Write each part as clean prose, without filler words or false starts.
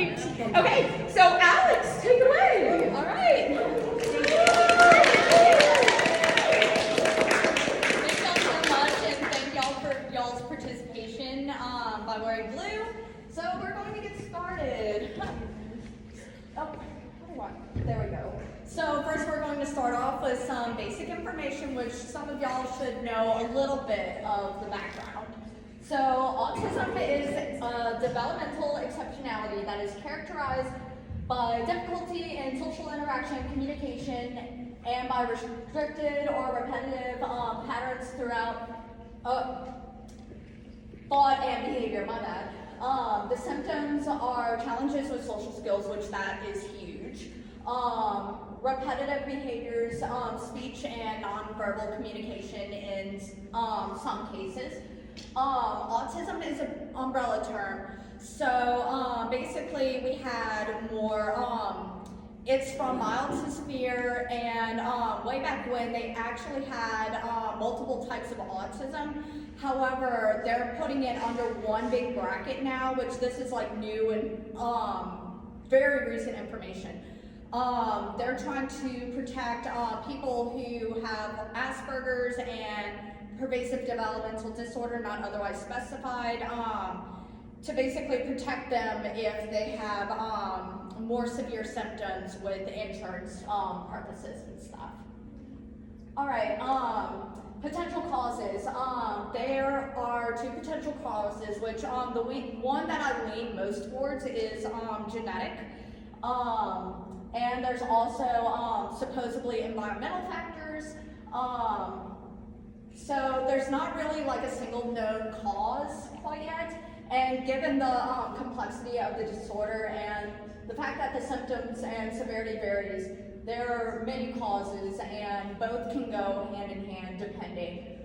Right. Okay, so Alex, take it away. All right. Thank y'all so much, and thank y'all for y'all's participation by wearing blue. So we're going to get started. Oh, what do I want? There we go. So first we're going to start off with some basic information, which some of y'all should know a little bit of the background. So autism is a developmental exceptionality that is characterized by difficulty in social interaction, communication, and by restricted or repetitive patterns throughout thought and behavior, my bad. The symptoms are challenges with social skills, which that is huge. Repetitive behaviors, speech and nonverbal communication in some cases. Autism is an umbrella term. So basically we had more, it's from mild to severe, and way back when they actually had multiple types of autism. However, they're putting it under one big bracket now, which this is like new and very recent information. They're trying to protect people who have Asperger's and pervasive developmental disorder not otherwise specified, to basically protect them if they have more severe symptoms with insurance purposes and stuff. All right, potential causes. There are two potential causes, which the one that I lean most towards is genetic. And there's also supposedly environmental factors. So there's not really like a single known cause quite yet. And given the complexity of the disorder and the fact that the symptoms and severity varies, there are many causes and both can go hand in hand depending.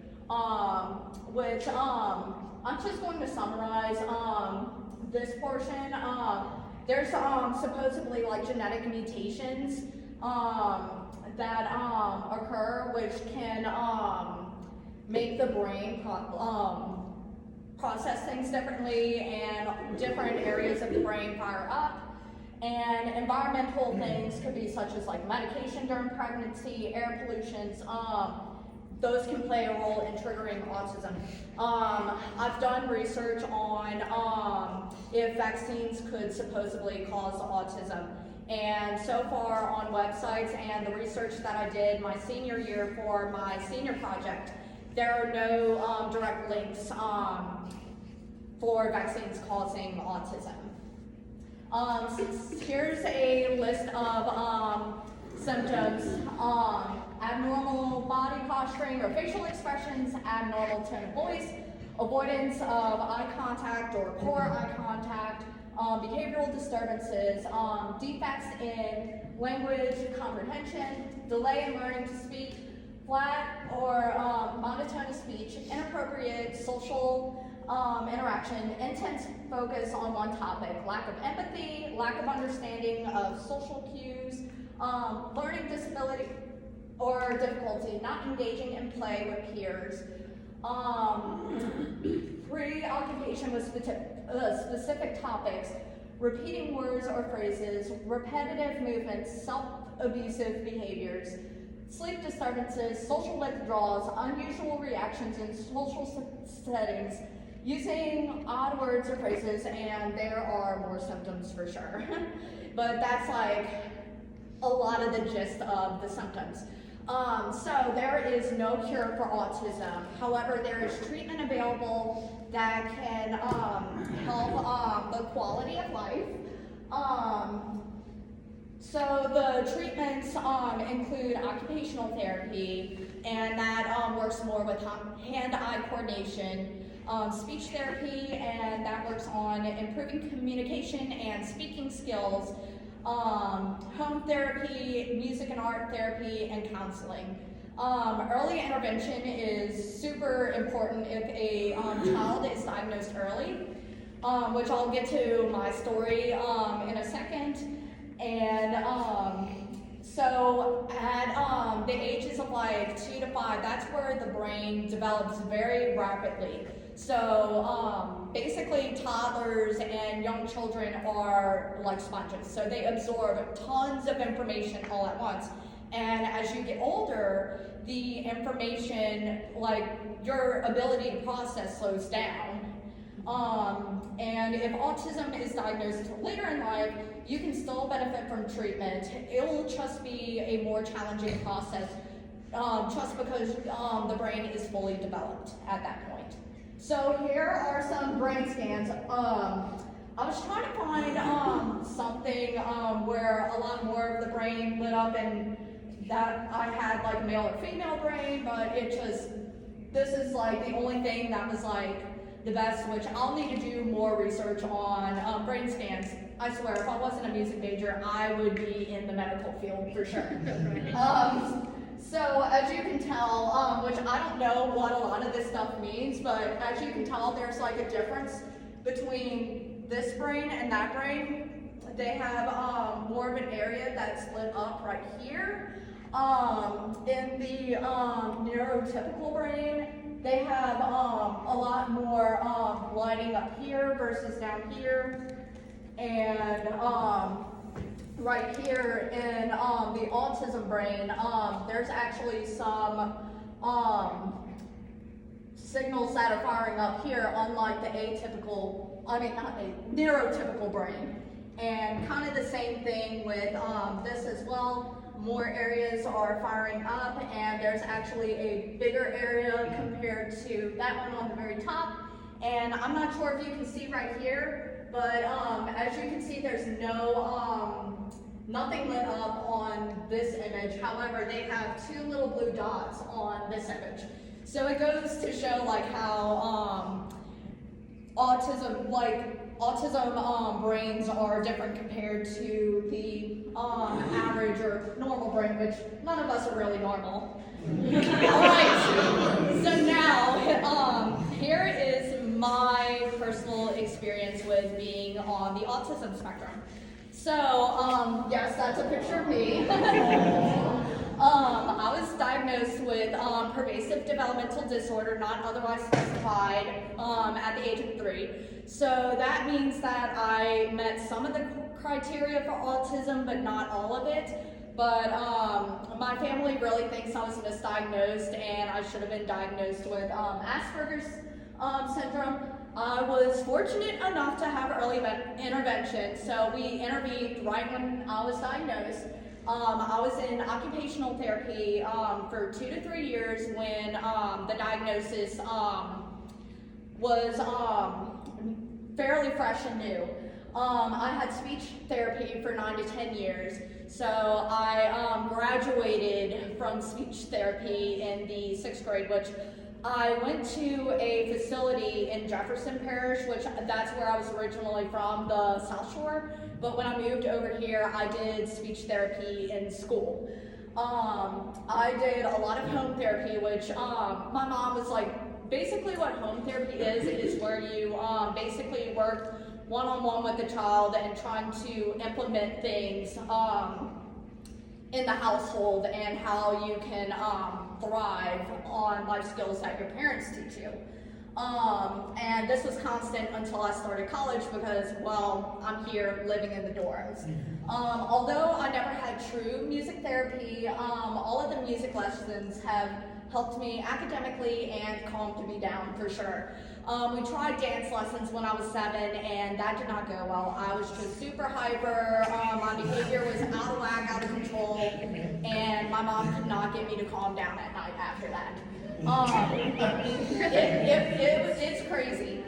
Which I'm just going to summarize this portion. There's supposedly like genetic mutations that occur, which can make the brain process things differently, and different areas of the brain fire up. And environmental things could be such as like medication during pregnancy, air pollutions. Those can play a role in triggering autism. I've done research on if vaccines could supposedly cause autism. And so far on websites and the research that I did my senior year for my senior project, there are no direct links for vaccines causing autism. Here's a list of symptoms. Abnormal body posturing or facial expressions, abnormal tone of voice, avoidance of eye contact or poor eye contact, behavioral disturbances, defects in language comprehension, delay in learning to speak, flat or monotonous speech, inappropriate social interaction, intense focus on one topic, lack of empathy, lack of understanding of social cues, learning disability or difficulty, not engaging in play with peers, preoccupation with specific topics, repeating words or phrases, repetitive movements, self-abusive behaviors, sleep disturbances, social withdrawals, unusual reactions in social settings, using odd words or phrases, and there are more symptoms for sure. But that's like a lot of the gist of the symptoms. So there is no cure for autism. However, there is treatment available that can help the quality of life. So the treatments include occupational therapy, and that works more with hand-eye coordination, speech therapy, and that works on improving communication and speaking skills, home therapy, music and art therapy, and counseling. Early intervention is super important if a child is diagnosed early, which I'll get to my story in a second. And so at the ages of like 2 to 5, that's where the brain develops very rapidly. So basically toddlers and young children are like sponges. So they absorb tons of information all at once. And as you get older, the information, like your ability to process slows down. And if autism is diagnosed later in life, you can still benefit from treatment. It will just be a more challenging process just because the brain is fully developed at that point. So here are some brain scans. I was trying to find something where a lot more of the brain lit up and that I had like a male or female brain, but this is like the only thing that was like the best, which I'll need to do more research on brain scans. I swear, if I wasn't a music major, I would be in the medical field for sure. So as you can tell, which I don't know what a lot of this stuff means, but as you can tell, there's like a difference between this brain and that brain. They have more of an area that's lit up right here. In the neurotypical brain, they have a lot more lighting up here versus down here. And right here in the autism brain, there's actually some signals that are firing up here, unlike the neurotypical brain. And kind of the same thing with this as well. More areas are firing up, and there's actually a bigger area compared to that one on the very top. And I'm not sure if you can see right here, but as you can see, there's nothing lit up on this image. However, they have two little blue dots on this image. So it goes to show like how autism brains are different compared to the average or normal brain, which none of us are really normal. Alright, so now here is my personal experience with being on the autism spectrum. So, yes, that's a picture of me. I was diagnosed with pervasive developmental disorder, not otherwise specified, at the age of 3. So that means that I met some of the criteria for autism, but not all of it. But my family really thinks I was misdiagnosed and I should have been diagnosed with Asperger's syndrome. I was fortunate enough to have early intervention, so we intervened right when I was diagnosed. I was in occupational therapy for 2 to 3 years when the diagnosis was fairly fresh and new. I had speech therapy for 9 to 10 years, so I graduated from speech therapy in the 6th grade, which I went to a facility in Jefferson Parish, which that's where I was originally from, the South Shore. But when I moved over here, I did speech therapy in school. I did a lot of home therapy, which my mom was like, basically what home therapy is where you basically work one-on-one with the child and trying to implement things in the household and how you can thrive on life skills that your parents teach you. And this was constant until I started college because, well, I'm here living in the dorms. Although I never had true music therapy, all of the music lessons have helped me academically and calmed me down for sure. We tried dance lessons when I was 7 and that did not go well. I was just super hyper, my behavior was out of whack, out of control, and my mom could not get me to calm down at night after that. It's crazy.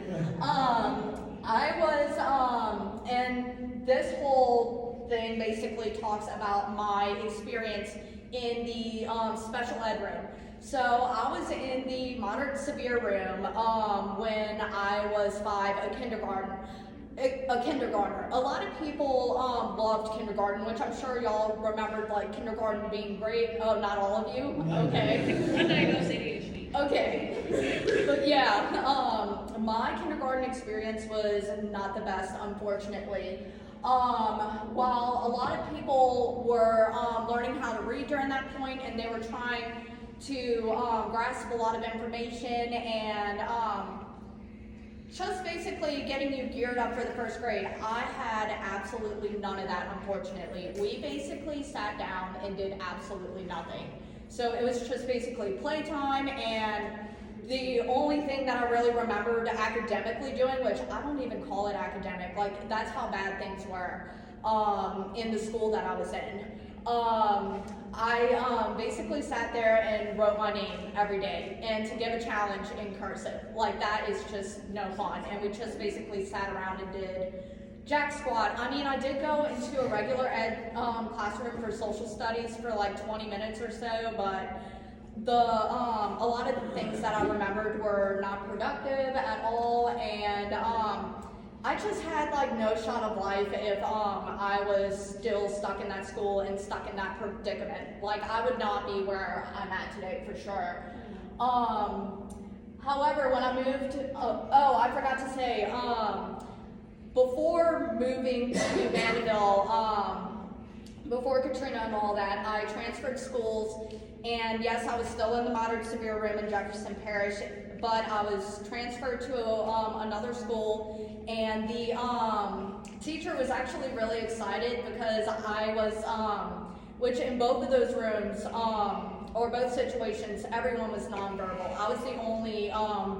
And this whole thing basically talks about my experience in the special ed room. So I was in the moderate severe room when I was 5, a kindergartner. A lot of people loved kindergarten, which I'm sure y'all remembered like kindergarten being great. Oh, not all of you? Okay. Undiagnosed ADHD. Okay. But yeah, my kindergarten experience was not the best, unfortunately. While a lot of people were learning how to read during that point and they were trying to grasp a lot of information and just basically getting you geared up for the first grade. I had absolutely none of that, unfortunately. We basically sat down and did absolutely nothing. So it was just basically playtime, and the only thing that I really remembered academically doing, which I don't even call it academic, like that's how bad things were in the school that I was in. I basically sat there and wrote my name every day, and to give a challenge in cursive, like that is just no fun. And we just basically sat around and did jack squat. I mean, I did go into a regular ed classroom for social studies for like 20 minutes or so, but a lot of the things that I remembered were not productive at all, and I just had like no shot of life if I was still stuck in that school and stuck in that predicament. Like I would not be where I'm at today for sure. However, when I moved, I forgot to say, before moving to Vanderbilt, before Katrina and all that, I transferred schools, and yes, I was still in the moderate severe room in Jefferson Parish, but I was transferred to another school, and the teacher was actually really excited because I was, which in both of those rooms, or both situations, everyone was nonverbal. I was the only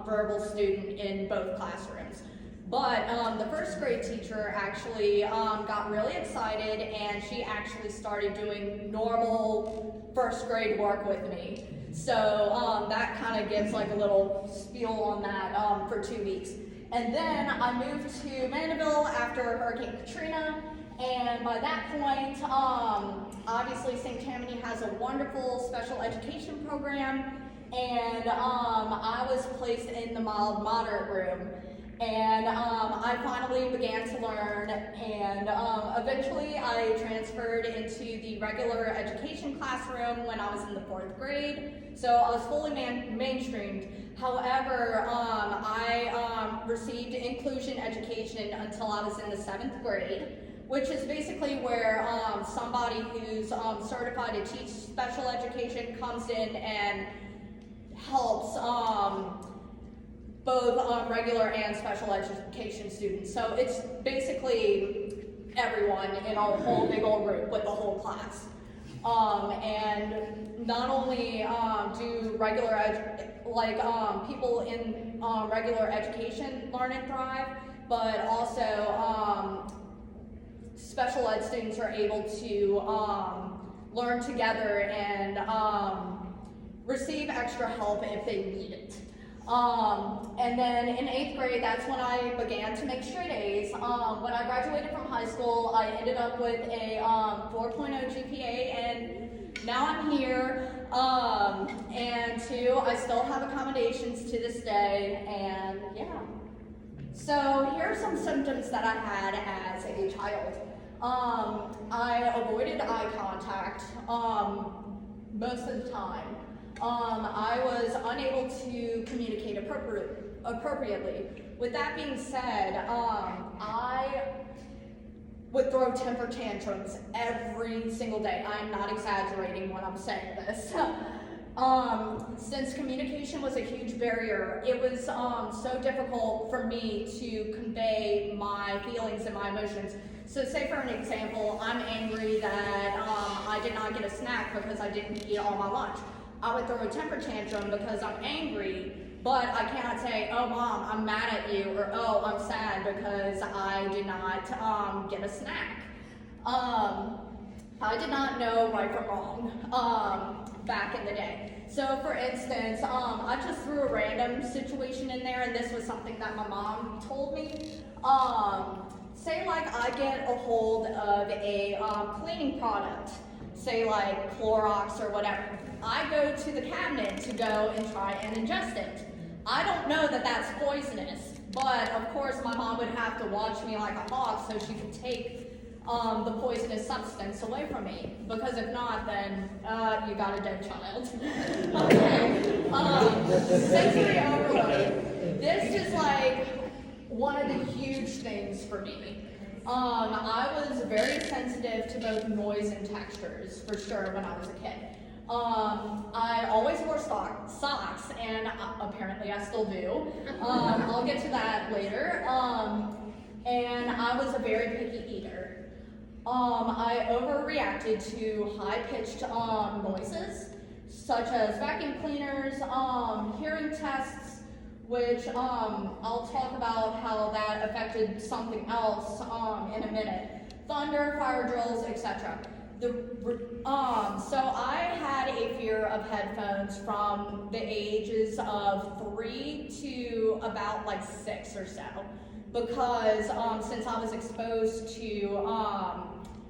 verbal student in both classrooms. But the first grade teacher actually got really excited, and she actually started doing normal first grade work with me. So that kind of gives like a little spiel on that for 2 weeks. And then I moved to Vanderbilt after Hurricane Katrina, and by that point, obviously St. Tammany has a wonderful special education program, and I was placed in the mild moderate room. And I finally began to learn, and eventually I transferred into the regular education classroom when I was in the 4th grade. So I was fully mainstreamed. However, I received inclusion education until I was in the 7th grade, which is basically where somebody who's certified to teach special education comes in and helps both regular and special education students. So it's basically everyone in a whole big old group with the whole class. And not only do people in regular education learn and thrive, but also special ed students are able to learn together and receive extra help if they need it. And then in 8th grade, that's when I began to make straight A's. When I graduated from high school, I ended up with a 4.0 GPA, and now I'm here. And two, I still have accommodations to this day, and yeah. So here are some symptoms that I had as a child. I avoided eye contact most of the time. I was unable to communicate appropriately. With that being said, I would throw temper tantrums every single day. I am not exaggerating when I'm saying this. Since communication was a huge barrier, it was so difficult for me to convey my feelings and my emotions. So say for an example, I'm angry that I did not get a snack because I didn't eat all my lunch. I would throw a temper tantrum because I'm angry, but I cannot say, oh mom, I'm mad at you, or oh, I'm sad because I did not get a snack. I did not know right from wrong back in the day. So for instance, I just threw a random situation in there, and this was something that my mom told me. Say like I get a hold of a cleaning product, say like Clorox or whatever. I go to the cabinet to go and try and ingest it. I don't know that that's poisonous, but of course my mom would have to watch me like a hawk so she could take the poisonous substance away from me, because if not, then you got a dead child. Okay, sensory overload. This is like one of the huge things for me. I was very sensitive to both noise and textures, for sure, when I was a kid. I always wore socks, and apparently I still do. I'll get to that later. And I was a very picky eater. I overreacted to high-pitched noises, such as vacuum cleaners, hearing tests, which I'll talk about how that affected something else in a minute. Thunder, fire drills, etc. So I had a fear of headphones from the ages of 3 to about like 6 or so, because since I was exposed to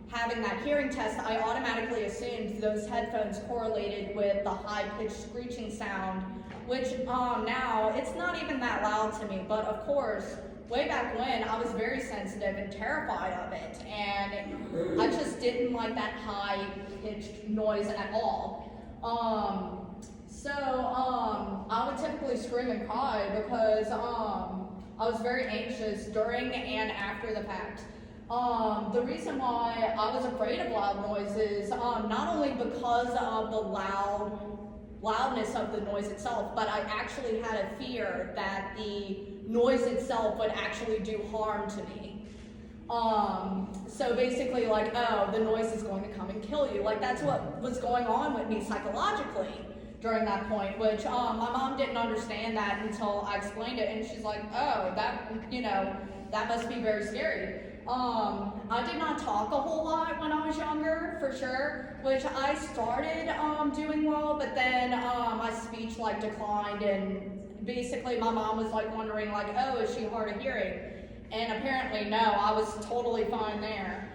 having that hearing test, I automatically assumed those headphones correlated with the high-pitched screeching sound, which now it's not even that loud to me, but of course, way back when, I was very sensitive and terrified of it, and I just didn't like that high-pitched noise at all. I would typically scream and cry because I was very anxious during and after the fact. The reason why I was afraid of loud noises, not only because of the loudness of the noise itself, but I actually had a fear that the noise itself would actually do harm to me. So basically like, oh, the noise is going to come and kill you. Like that's what was going on with me psychologically during that point, which my mom didn't understand that until I explained it, and she's like, oh, that must be very scary. I did not talk a whole lot when I was younger, for sure, which I started doing well, but then my speech like declined, and basically my mom was like wondering like, oh, is she hard of hearing? And apparently no, I was totally fine there.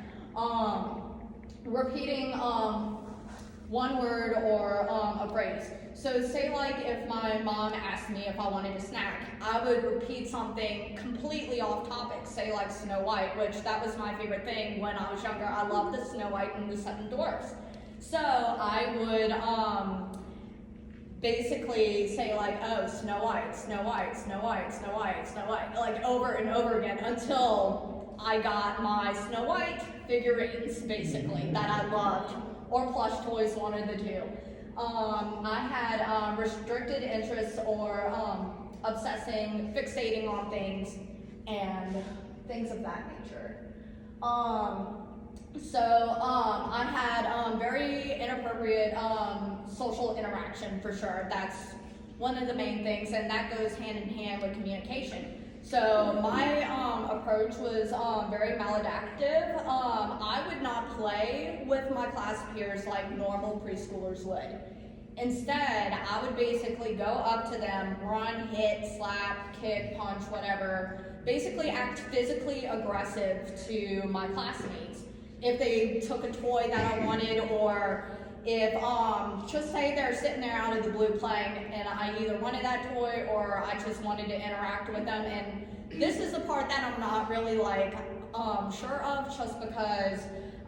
Repeating one word or a phrase. So say like if my mom asked me if I wanted a snack, I would repeat something completely off topic, say like Snow White, which that was my favorite thing when I was younger. I loved the Snow White and the Seven Dwarfs. So I would basically say like, oh, Snow White, Snow White, Snow White, Snow White, Snow White, like over and over again until I got my Snow White figurines, basically, that I loved, or plush toys, one of the two. I had restricted interests or fixating on things, and things of that nature. I had very inappropriate social interaction, for sure. That's one of the main things, and that goes hand in hand with communication. So my approach was very maladaptive. I would not play with my class peers like normal preschoolers would. Instead, I would basically go up to them, run, hit, slap, kick, punch, whatever, basically act physically aggressive to my classmates. If they took a toy that I wanted, or if, just say they're sitting there out of the blue playing and I either wanted that toy or I just wanted to interact with them. And this is the part that I'm not really like sure of, just because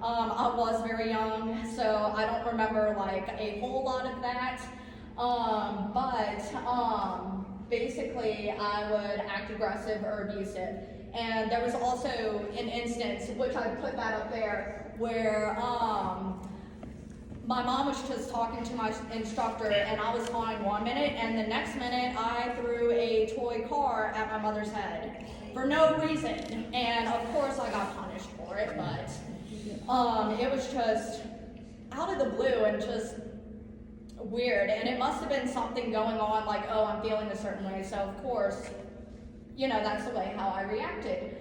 I was very young, so I don't remember like a whole lot of that. Basically I would act aggressive or abusive. And there was also an instance, which I put that up there, where my mom was just talking to my instructor and I was fine 1 minute, and the next minute I threw a toy car at my mother's head for no reason. And of course I got punished for it, but it was just out of the blue and just weird. And it must have been something going on, like, oh, I'm feeling a certain way, so of course, that's the way how I reacted.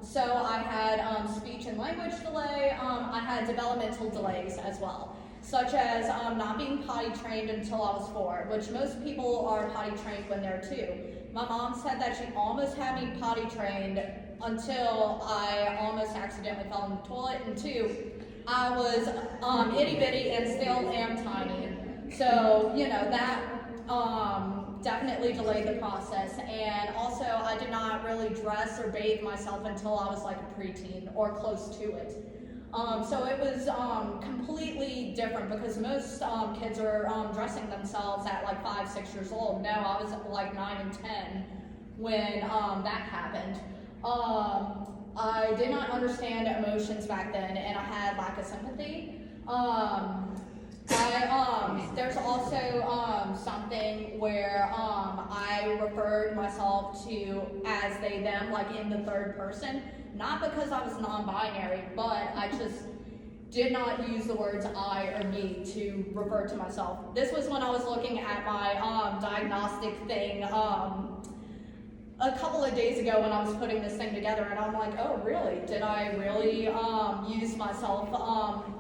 So I had speech and language delay. I had developmental delays as well, such as not being potty trained until I was 4, which most people are potty trained when they're 2. My mom said that she almost had me potty trained until I almost accidentally fell in the toilet, and 2, I was itty bitty and still am tiny. So, that definitely delayed the process. And also, I did not really dress or bathe myself until I was like a preteen or close to it. So it was completely different, because most kids are dressing themselves at like 5, 6 years old. No, I was like 9 and 10 when that happened. I did not understand emotions back then, and I had lack of sympathy. I There's also something where I referred myself to as they, them, like in the third person, not because I was non-binary, but I just did not use the words I or me to refer to myself. This was when I was looking at my diagnostic thing a couple of days ago when I was putting this thing together, and I'm like, oh really? Did I really use myself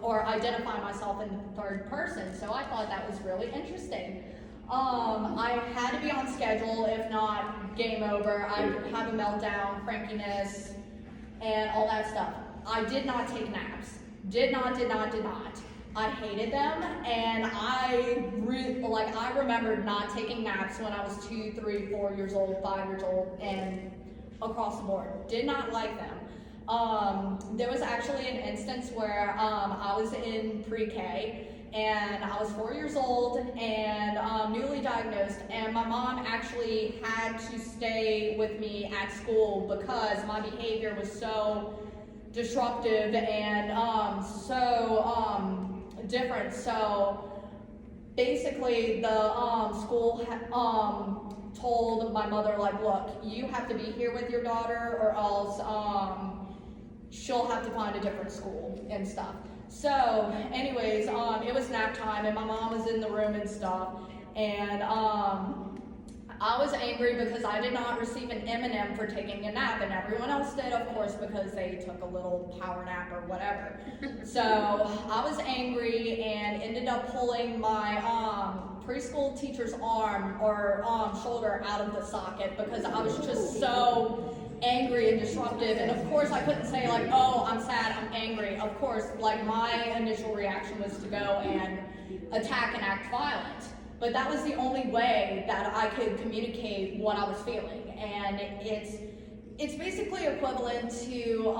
or identify myself in the third person? So I thought that was really interesting. I had to be on schedule, if not, game over. I have a meltdown, crankiness, and all that stuff. I did not take naps. Did not. I hated them, and I remembered not taking naps when I was 2, 3, 4 years old, 5 years old, and across the board. Did not like them. There was actually an instance where I was in pre-K, and I was 4 years old and newly diagnosed, and my mom actually had to stay with me at school because my behavior was so disruptive and different. So basically the school told my mother, like, look, you have to be here with your daughter or else she'll have to find a different school and stuff. So anyways, it was nap time and my mom was in the room and stuff, and I was angry because I did not receive an M&M for taking a nap, and everyone else did, of course, because they took a little power nap or whatever. So I was angry and ended up pulling my preschool teacher's arm or shoulder out of the socket because I was just so angry and disruptive. And of course I couldn't say like, oh, I'm sad, I'm angry. Of course, like my initial reaction was to go and attack and act violent. But that was the only way that I could communicate what I was feeling. And it's basically equivalent to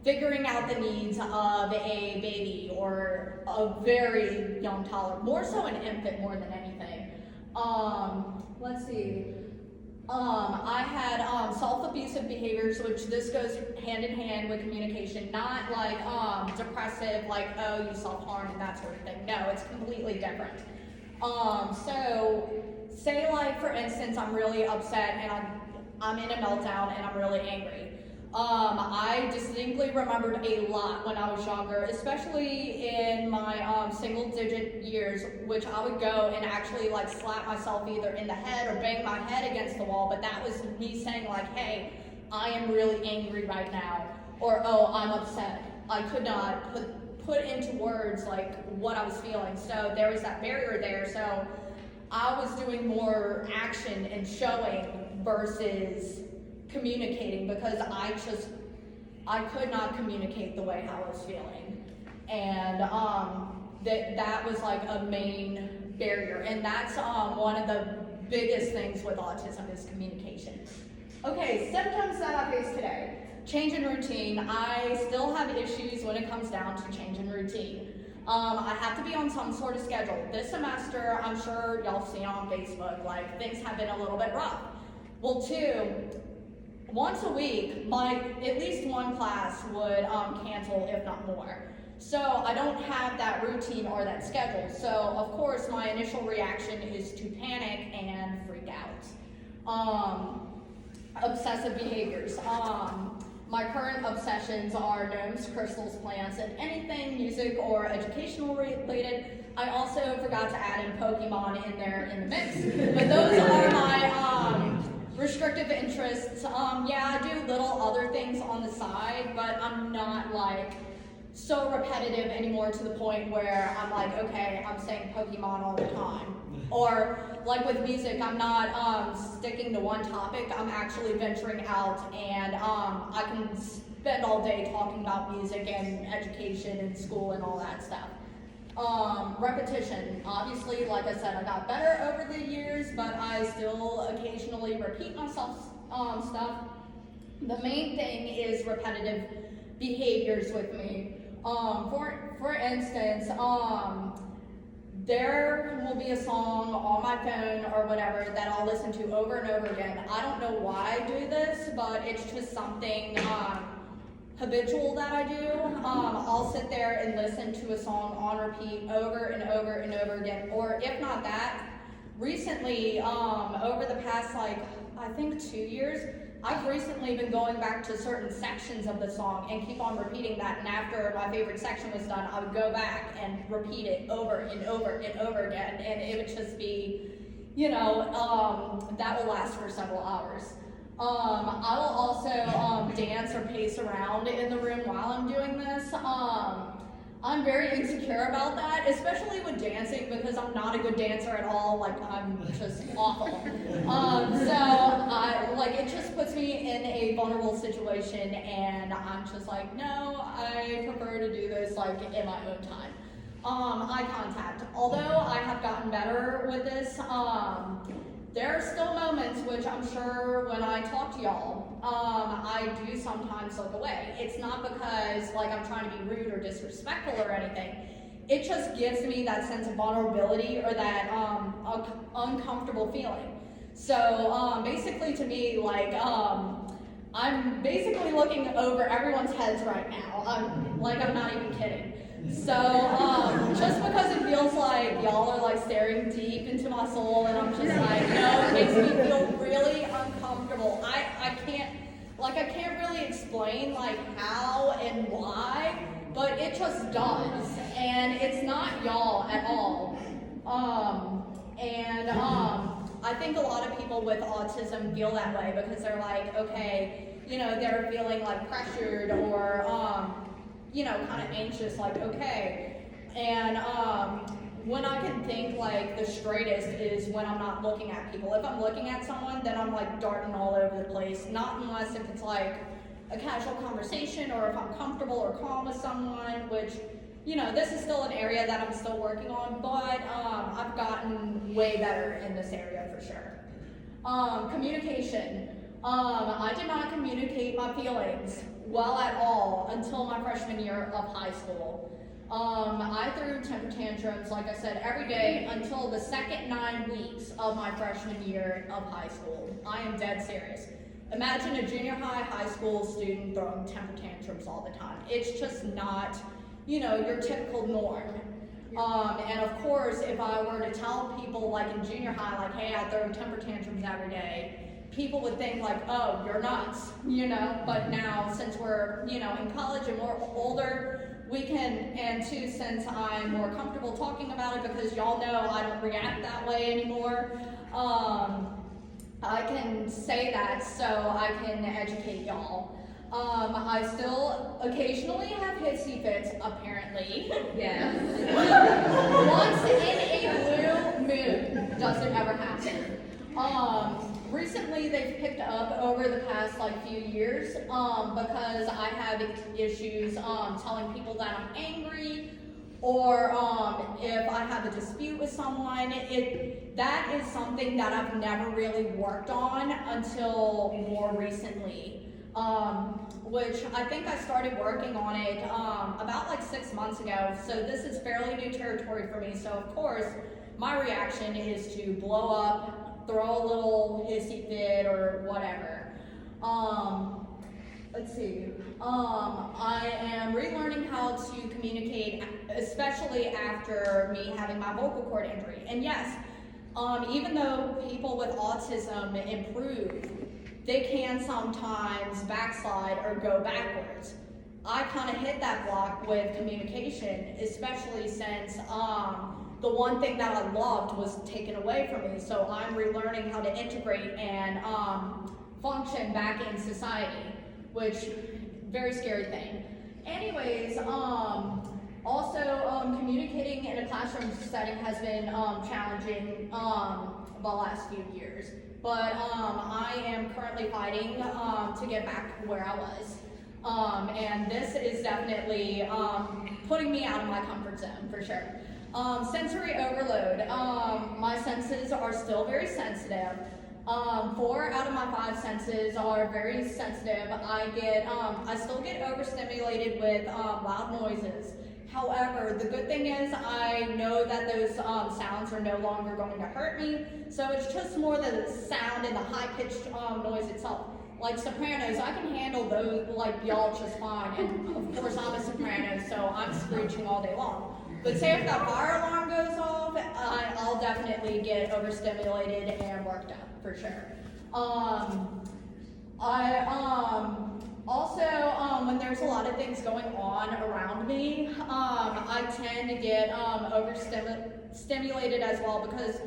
figuring out the needs of a baby or a very young toddler, more so an infant more than anything. Let's see. I had self-abusive behaviors, which this goes hand in hand with communication, not like depressive, like, oh, you self-harm and that sort of thing. No, it's completely different. So say like, for instance, I'm really upset and I'm in a meltdown and I'm really angry. I distinctly remembered a lot when I was younger, especially in my single digit years, which I would go and actually like slap myself either in the head or bang my head against the wall, but that was me saying like, hey, I am really angry right now, or oh, I'm upset. I could not put into words like what I was feeling. So there was that barrier there. So I was doing more action and showing versus communicating because I could not communicate the way I was feeling. And that was like a main barrier. And that's one of the biggest things with autism is communication. Okay, symptoms that I face today. Change in routine. I still have issues when it comes down to change in routine. I have to be on some sort of schedule. This semester, I'm sure y'all have seen on Facebook, like things have been a little bit rough. Well, once a week, at least one class would cancel, if not more. So I don't have that routine or that schedule. So of course, my initial reaction is to panic and freak out. Obsessive behaviors. My current obsessions are gnomes, crystals, plants, and anything music or educational related. I also forgot to add in Pokemon in there in the mix. But those are my restrictive interests. Yeah, I do little other things on the side, but I'm not like so repetitive anymore to the point where I'm like, okay, I'm saying Pokemon all the time. Or like with music, I'm not sticking to one topic. I'm actually venturing out, and I can spend all day talking about music and education and school and all that stuff. Repetition. Obviously, like I said, I got better over the years, but I still occasionally repeat myself stuff. The main thing is repetitive behaviors with me. For instance, there will be a song on my phone or whatever that I'll listen to over and over again. I don't know why I do this, but it's just something habitual that I do. I'll sit there and listen to a song on repeat over and over and over again. Or if not that, recently, over the past I think 2 years, I've recently been going back to certain sections of the song and keep on repeating that. And after my favorite section was done, I would go back and repeat it over and over and over again. And it would just be, that will last for several hours. I will also dance or pace around in the room while I'm doing this. I'm very insecure about that, especially with dancing, because I'm not a good dancer at all. I'm just awful. It just puts me in a vulnerable situation, and I'm just like, no, I prefer to do this in my own time. Eye contact. Although I have gotten better with this, there are still moments, which I'm sure when I talk to y'all, I do sometimes look away. It's not because I'm trying to be rude or disrespectful or anything. It just gives me that sense of vulnerability or that uncomfortable feeling. So basically to me, I'm basically looking over everyone's heads right now. I'm not even kidding. So just because it feels like y'all are staring deep into my soul, and I'm just no, it makes me feel really uncomfortable. I can't really explain how and why, but it just does, and it's not y'all at all. I think a lot of people with autism feel that way because they're okay, they're feeling pressured or kind of anxious, okay. And when I can think the straightest is when I'm not looking at people. If I'm looking at someone, then I'm darting all over the place. Not unless if it's a casual conversation or if I'm comfortable or calm with someone, which, this is still an area that I'm still working on, but I've gotten way better in this area for sure. Communication. I did not communicate my feelings well at all until my freshman year of high school. I threw temper tantrums, like I said, every day until the second 9 weeks of my freshman year of high school. I am dead serious. Imagine a junior high school student throwing temper tantrums all the time. It's just not, your typical norm. And of course, if I were to tell people in junior high, hey, I throw temper tantrums every day, people would think oh, you're nuts, but now since we're, in college and we're older, we can, and too, since I'm more comfortable talking about it because y'all know I don't react that way anymore, I can say that so I can educate y'all. I still occasionally have hissy fits, apparently. Yes. Once in a blue moon does it ever happen. Recently they've picked up over the past few years because I have issues telling people that I'm angry, or if I have a dispute with someone. That is something that I've never really worked on until more recently. Which I think I started working on it about 6 months ago, so this is fairly new territory for me. So of course, my reaction is to blow up, throw a little hissy fit or whatever. Let's see. I am relearning how to communicate, especially after me having my vocal cord injury. And yes, even though people with autism improve, they can sometimes backslide or go backwards. I kind of hit that block with communication, especially since the one thing that I loved was taken away from me. So I'm relearning how to integrate and function back in society, which very scary thing. Anyways, also communicating in a classroom setting has been challenging the last few years. But I am currently fighting to get back where I was. And this is definitely putting me out of my comfort zone for sure. Sensory overload. My senses are still very sensitive. 4 out of my 5 senses are very sensitive. I still get overstimulated with loud noises. However, the good thing is I know that those sounds are no longer going to hurt me, so it's just more the sound and the high-pitched noise itself. like sopranos, I can handle those, like y'all just fine. And of course I'm a soprano, so I'm screeching all day long. But say if that fire alarm goes off, I'll definitely get overstimulated and worked up for sure. Also, when there's a lot of things going on around me, I tend to get overstimulated as well because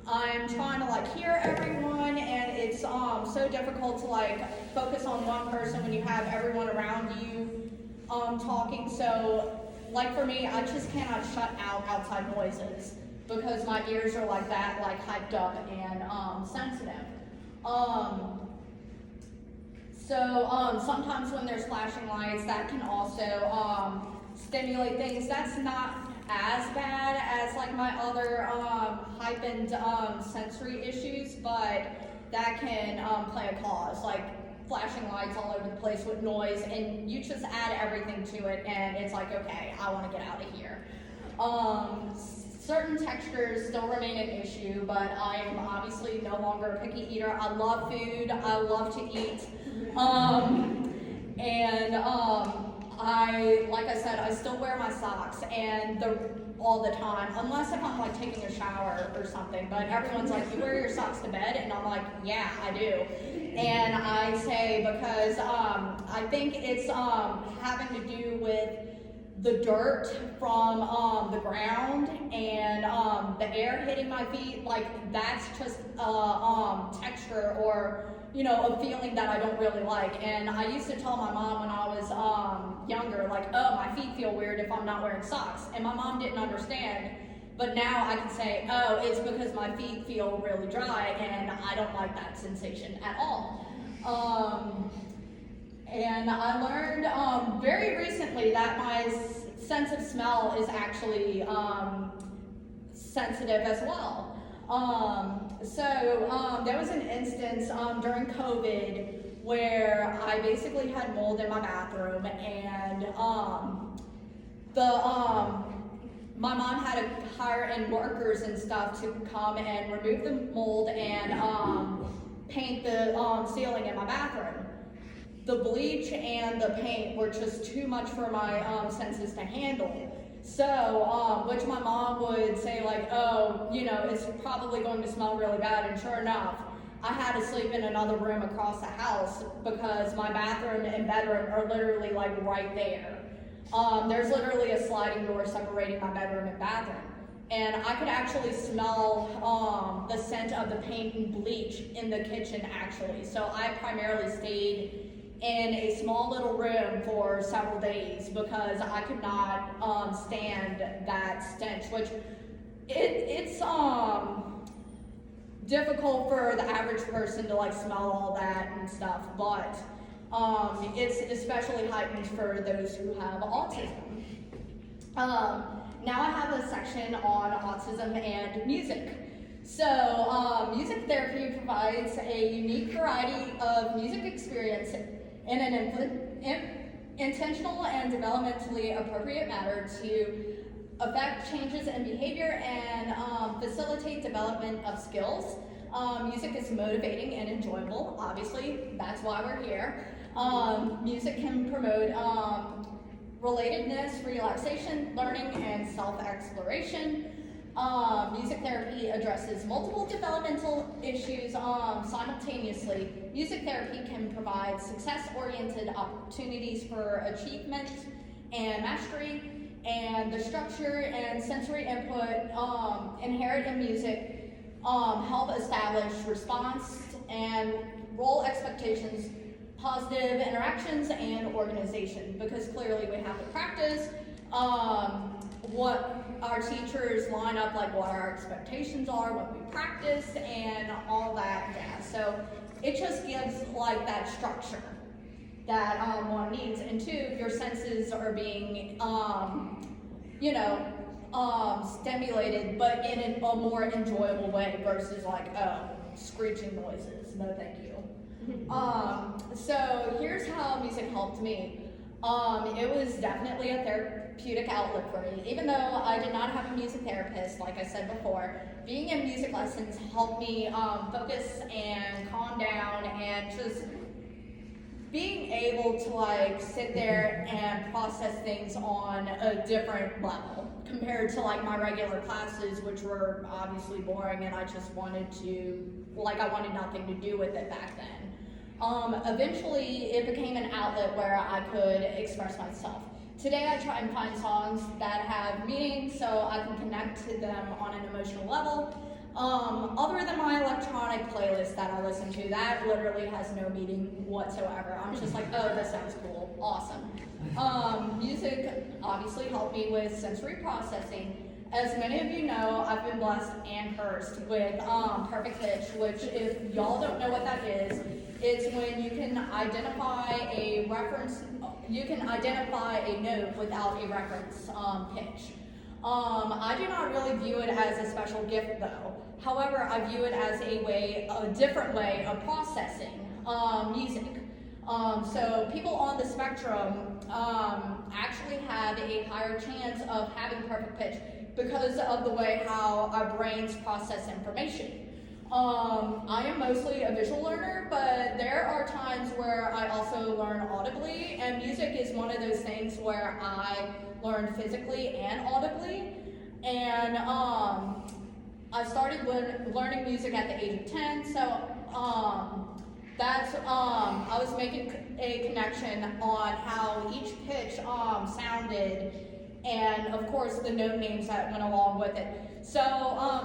I'm trying to like hear everyone, and it's so difficult to like focus on one person when you have everyone around you talking. So like for me, I just cannot shut out outside noises because my ears are like that, like hyped up and sensitive. So sometimes when there's flashing lights, that can also stimulate things. That's not as bad as like my other heightened sensory issues, but that can play a cause, like flashing lights all over the place with noise, and you just add everything to it, and it's like, okay, I want to get out of here. Certain textures still remain an issue, but I am obviously no longer a picky eater. I love food. I love to eat. Like I said, I still wear my socks all the time, unless if I'm like taking a shower or something. But everyone's like, you wear your socks to bed? And I'm like, yeah, I do. And I say because I think it's having to do with the dirt from the ground and the air hitting my feet. Like that's just texture or a feeling that I don't really like. And I used to tell my mom when I was younger, like, oh, my feet feel weird if I'm not wearing socks. And my mom didn't understand. But now I can say, oh, it's because my feet feel really dry and I don't like that sensation at all. And I learned very recently that my sense of smell is actually sensitive as well. So there was an instance during COVID where I basically had mold in my bathroom, and my mom had to hire in workers and stuff to come and remove the mold and paint the ceiling in my bathroom. The bleach and the paint were just too much for my senses to handle. So, which my mom would say like, oh, it's probably going to smell really bad, and sure enough, I had to sleep in another room across the house because my bathroom and bedroom are literally like right there. There's literally a sliding door separating my bedroom and bathroom. And I could actually smell the scent of the paint and bleach in the kitchen actually. So I primarily stayed in a small little room for several days because I could not stand that stench, which it's difficult for the average person to like smell all that and stuff, but it's especially heightened for those who have autism. Now I have a section on autism and music. So music therapy provides a unique variety of music experience in an intentional and developmentally appropriate manner to affect changes in behavior and facilitate development of skills. Music is motivating and enjoyable, obviously, that's why we're here. Music can promote relatedness, relaxation, learning, and self-exploration. Music therapy addresses multiple developmental issues simultaneously. Music therapy can provide success-oriented opportunities for achievement and mastery, and the structure and sensory input inherent in music help establish response and role expectations, positive interactions, and organization, because clearly we have to practice what our teachers line up, like what our expectations are when we practice and all that jazz. So it just gives like that structure that one needs. And two, your senses are being stimulated, but in a more enjoyable way versus like, oh, screeching noises, no thank you. So here's how music helped me. It was definitely a therapeutic outlet for me. Even though I did not have a music therapist, like I said before, being in music lessons helped me focus and calm down and just being able to like sit there and process things on a different level compared to like my regular classes, which were obviously boring, and I just wanted to, like, I wanted nothing to do with it back then. Eventually it became an outlet where I could express myself. Today I try and find songs that have meaning so I can connect to them on an emotional level. Other than my electronic playlist that I listen to, that literally has no meaning whatsoever. I'm just like, oh, this sounds cool, awesome. Music obviously helped me with sensory processing. As many of you know, I've been blessed and cursed with perfect pitch, which if y'all don't know what that is, it's when you can identify a reference, you can identify a note without a reference pitch. I do not really view it as a special gift though. However, I view it as a different way of processing music. So people on the spectrum actually have a higher chance of having perfect pitch because of the way how our brains process information. I am mostly a visual learner, but there are times where I also learn audibly, and music is one of those things where I learn physically and audibly. And I started learning music at the age of 10, so I was making a connection on how each pitch sounded, and of course the note names that went along with it. So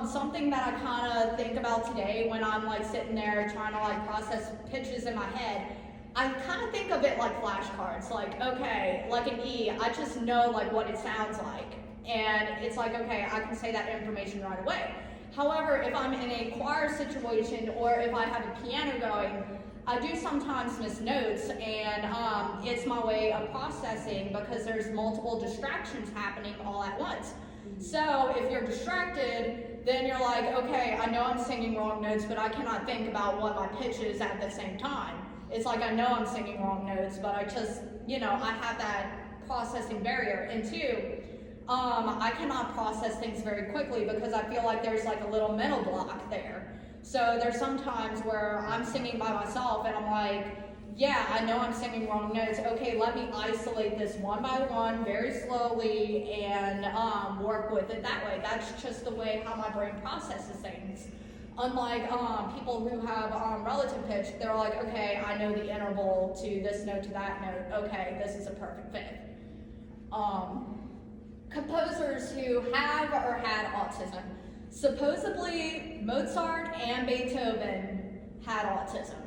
something that I kind of think about today when I'm like sitting there trying to like process pitches in my head, I kind of think of it like flashcards. Like, okay, like an E, I just know like what it sounds like, and it's like, okay, I can say that information right away. However, if I'm in a choir situation or if I have a piano going, I do sometimes miss notes, and it's my way of processing because there's multiple distractions happening all at once. So if you're distracted, then you're like, okay, I know I'm singing wrong notes, but I cannot think about what my pitch is at the same time. It's like I know I'm singing wrong notes, but I just, I have that processing barrier. And two, I cannot process things very quickly because I feel like there's like a little mental block there. So there's some times where I'm singing by myself and I'm like, yeah, I know I'm singing wrong notes. Okay, let me isolate this one by one very slowly and work with it that way. That's just the way how my brain processes things. Unlike people who have relative pitch, they're like, okay, I know the interval to this note to that note. Okay, this is a perfect fit. Composers who have or had autism. Supposedly, Mozart and Beethoven had autism.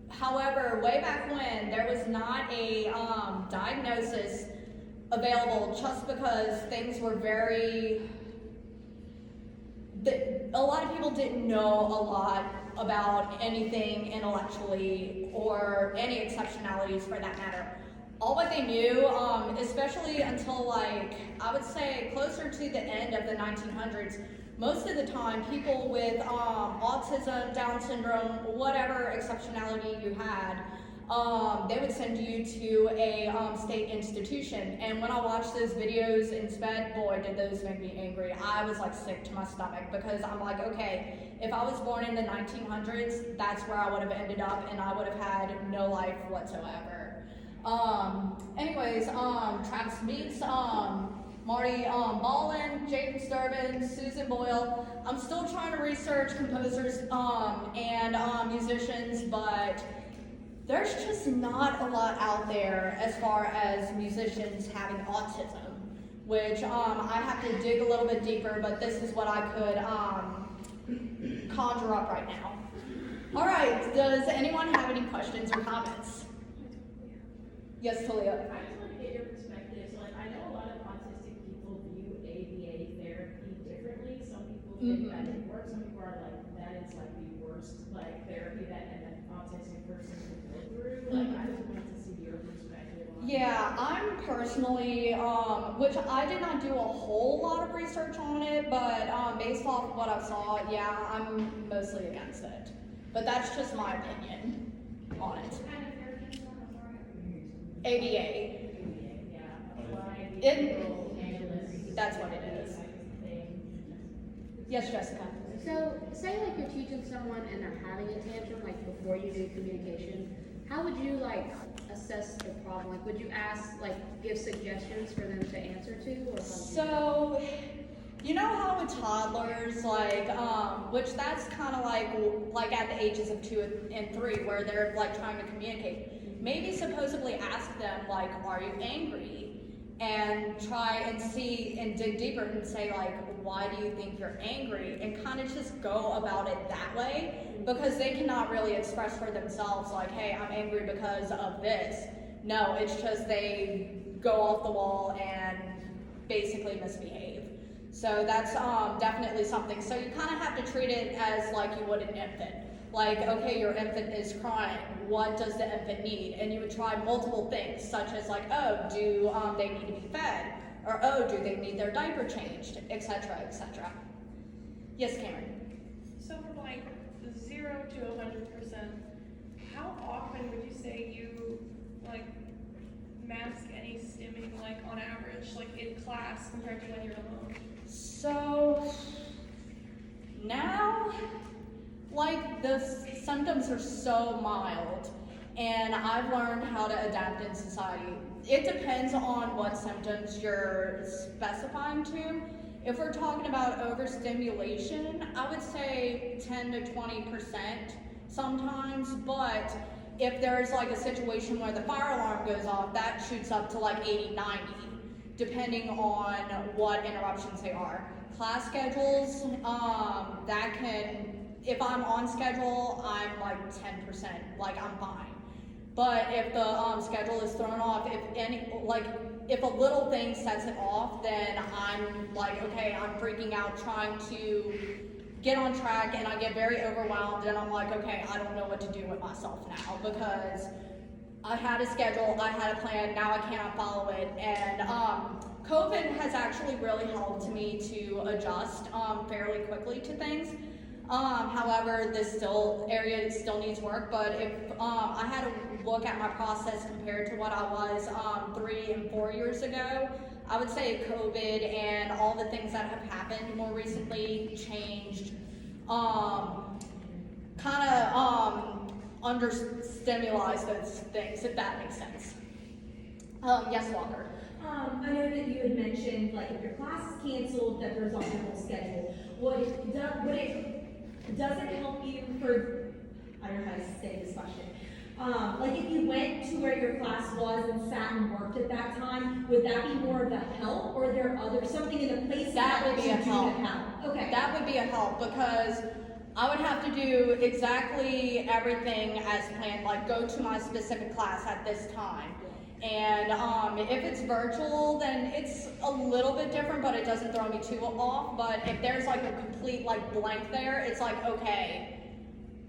However, way back when, there was not a diagnosis available just because things were a lot of people didn't know a lot about anything intellectually or any exceptionalities for that matter. All what they knew, especially until like, I would say closer to the end of the 1900s, most of the time people with autism, Down syndrome, whatever exceptionality you had, they would send you to a state institution. And when I watched those videos in SPED, boy, did those make me angry. I was like sick to my stomach because I'm like, okay, if I was born in the 1900s, that's where I would have ended up and I would have had no life whatsoever. Travis Meeks, Marty Ballin, James Durbin, Susan Boyle. I'm still trying to research composers and musicians, but there's just not a lot out there as far as musicians having autism, which I have to dig a little bit deeper, but this is what I could conjure up right now. All right, does anyone have any questions or comments? Yes, Talia. I just want to get your perspective. So, like, I know a lot of autistic people view ABA therapy differently. Some people think that it works. Some people are like, that is like the worst like therapy that an autistic person could go through. Like, I just wanted to see your perspective on Yeah, I'm personally, which I did not do a whole lot of research on it, but based off of what I saw, yeah, I'm mostly against it. But that's just my opinion on it. what kind of therapy is that? ABA. That's what it is. Yes, Jessica. So, say like you're teaching someone and they're having a tantrum, like before you do communication, how would you like assess the problem? Like, would you ask, like, give suggestions for them to answer to, or something? So, you know how with toddlers, like, which that's kind of like at the ages of 2 and 3, where they're like trying to communicate. Maybe supposedly ask them, like, are you angry? And try and see and dig deeper and say, like, why do you think you're angry? And kind of just go about it that way, because they cannot really express for themselves, like, hey, I'm angry because of this. No, it's just they go off the wall and basically misbehave. So that's definitely something. So you kind of have to treat it as like you would an infant. Like, okay, your infant is crying. What does the infant need? And you would try multiple things, such as like, oh, do they need to be fed? Or, oh, do they need their diaper changed? Etc., etc. Yes, Cameron? So from like 0 to 100%, how often would you say you like mask any stimming, like on average, like in class compared to when you're alone? So now, like, the symptoms are so mild, and I've learned how to adapt in society. It depends on what symptoms you're specifying to. If we're talking about overstimulation, I would say 10 to 20% sometimes, but if there's like a situation where the fire alarm goes off, that shoots up to like 80, 90, depending on what interruptions they are. Class schedules, that can, if I'm on schedule, I'm like 10%, like I'm fine. But if the schedule is thrown off, if a little thing sets it off, then I'm like, okay, I'm freaking out trying to get on track, and I get very overwhelmed, and I'm like, okay, I don't know what to do with myself now, because I had a schedule, I had a plan, now I cannot follow it. And COVID has actually really helped me to adjust fairly quickly to things. However, this area still needs work, but if I had to look at my process compared to what I was 3 and 4 years ago, I would say COVID and all the things that have happened more recently changed, kind of understimulized those things, if that makes sense. Yes, Walker. I know that you had mentioned, like, if your class is canceled, that there's on your whole schedule. Does it help you for, I don't know how to say this question, like if you went to where your class was and sat and worked at that time, would that be more of a help, or are there something in the place that would be a help? Okay. That would be a help, because I would have to do exactly everything as planned, like go to my specific class at this time. And if it's virtual, then it's a little bit different, but it doesn't throw me too off. But if there's like a complete like blank there, it's like, okay,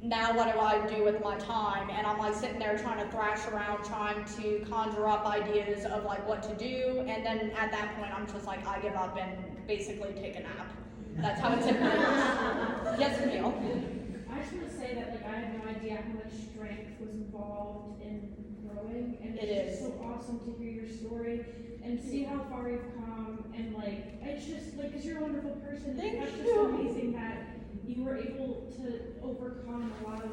now what do I do with my time? And I'm like sitting there trying to thrash around, trying to conjure up ideas of like what to do. And then at that point, I'm just like, I give up and basically take a nap. That's how it typically works. Yes, Camille? I just want to say that like I had no idea how much strength was involved in growing, and it's just so awesome to hear your story and see how far you've come, and like it's just like, because you're a wonderful person. Thank That's you. just amazing that you were able to overcome a lot of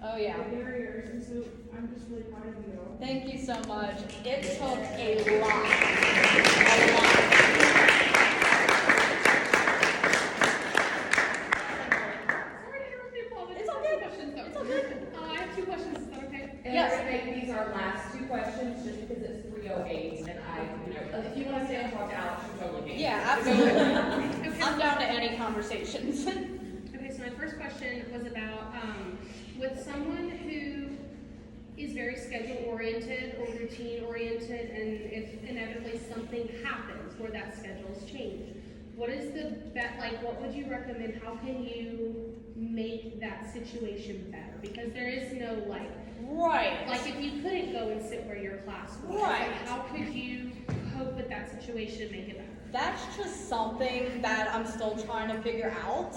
barriers, and so I'm just really proud of you. Thank you so much. It took a lot. A lot. It's all good. It's all good. I have 2 questions, is that okay? And Yes. we're gonna make these our last 2 questions, just because it's 3:08, and if you wanna stay and talk to Alex, you totally can. Yeah, absolutely. I'm down to any conversations. Okay, so my first question was about with someone who is very schedule oriented or routine oriented, and if inevitably something happens where that schedule is changed, what is what would you recommend? How can you make that situation better? Because there is no Right. like if you couldn't go and sit where your class was, Right. how could you cope with that situation and make it better? That's just something that I'm still trying to figure out,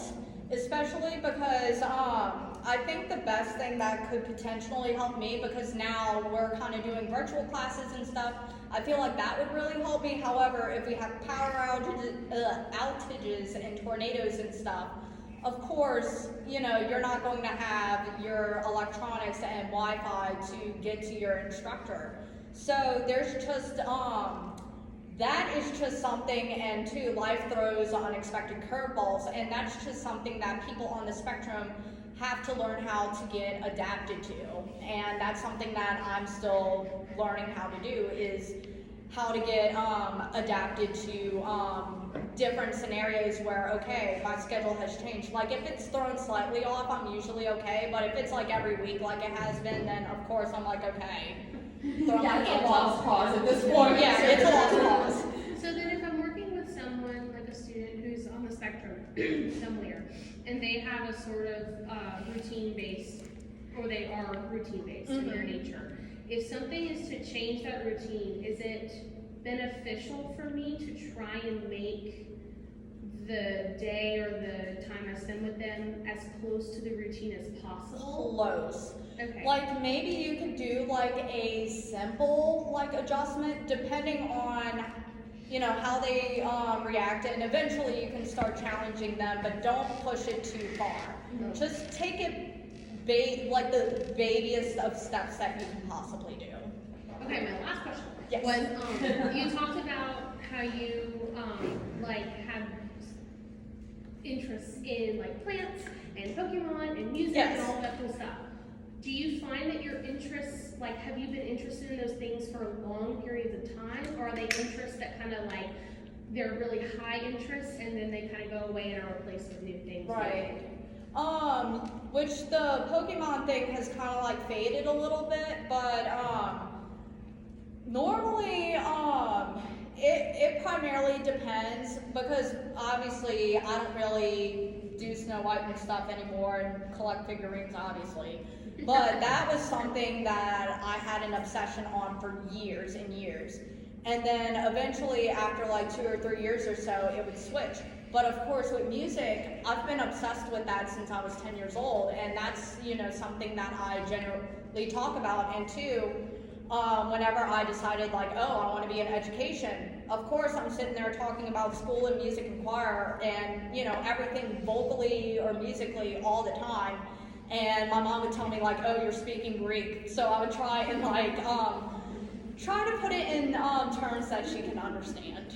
especially because I think the best thing that could potentially help me, because now we're kind of doing virtual classes and stuff, I feel like that would really help me. However, if we have power outages and tornadoes and stuff, of course, you know, you're not going to have your electronics and Wi-Fi to get to your instructor. So there's just, that is just something, and too, life throws unexpected curveballs, and that's just something that people on the spectrum have to learn how to get adapted to. And that's something that I'm still learning how to do, is how to get adapted to different scenarios where, okay, my schedule has changed. Like if it's thrown slightly off, I'm usually okay, but if it's like every week like it has been, then of course I'm like, okay. Yeah, it's a lost cause at this point. Yeah, it's a lost cause. So then if I'm working with someone, like a student who's on the spectrum somewhere, and they have a sort of routine based, or they are routine based in their nature, if something is to change that routine, is it beneficial for me to try and make the day or the time I spend with them as close to the routine as possible? Close. Okay. Like maybe you could do like a simple like adjustment depending on, you know, how they react, and eventually you can start challenging them, but don't push it too far. Just take it like the babiest of steps that you can possibly do. Okay, my last question. Yes. Was you talked about how you like have interests in like plants and Pokemon and music Yes. and all that cool stuff. Do you find that your interests, like, have you been interested in those things for long periods of time, or are they interests that kind of like they're really high interests and then they kind of go away and are replaced with new things? Right. Which the Pokemon thing has kind of like faded a little bit, but normally it primarily depends, because obviously I don't really do Snow White and stuff anymore and collect figurines, obviously. But that was something that I had an obsession on for years and years. And then eventually, after like 2 or 3 years or so, it would switch. But of course, with music, I've been obsessed with that since I was 10 years old, and that's, you know, something that I generally talk about. And too, whenever I decided like, oh, I want to be in education, of course I'm sitting there talking about school and music and choir and, you know, everything vocally or musically all the time. And my mom would tell me like, oh, you're speaking Greek. So I would try and like, try to put it in terms that she can understand,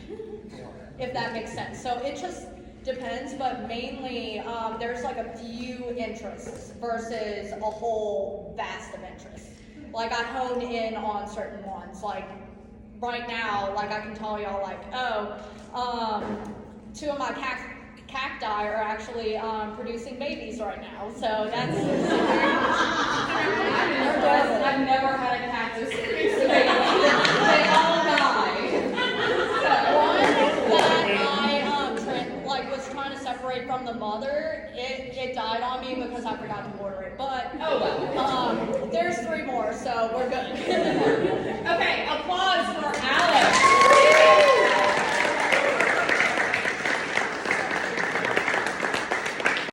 if that makes sense. So it just depends, but mainly there's like a few interests versus a whole vast of interests. Like I hone in on certain ones. Like right now, like I can tell y'all like, oh, 2 of my cacti are actually producing babies right now. So that's I've never had a cactus produce a baby. They all die. one that I was trying to separate from the mother. It died on me because I forgot to water it. But Oh well. there's 3 more, so we're good. Okay, applause for Alex.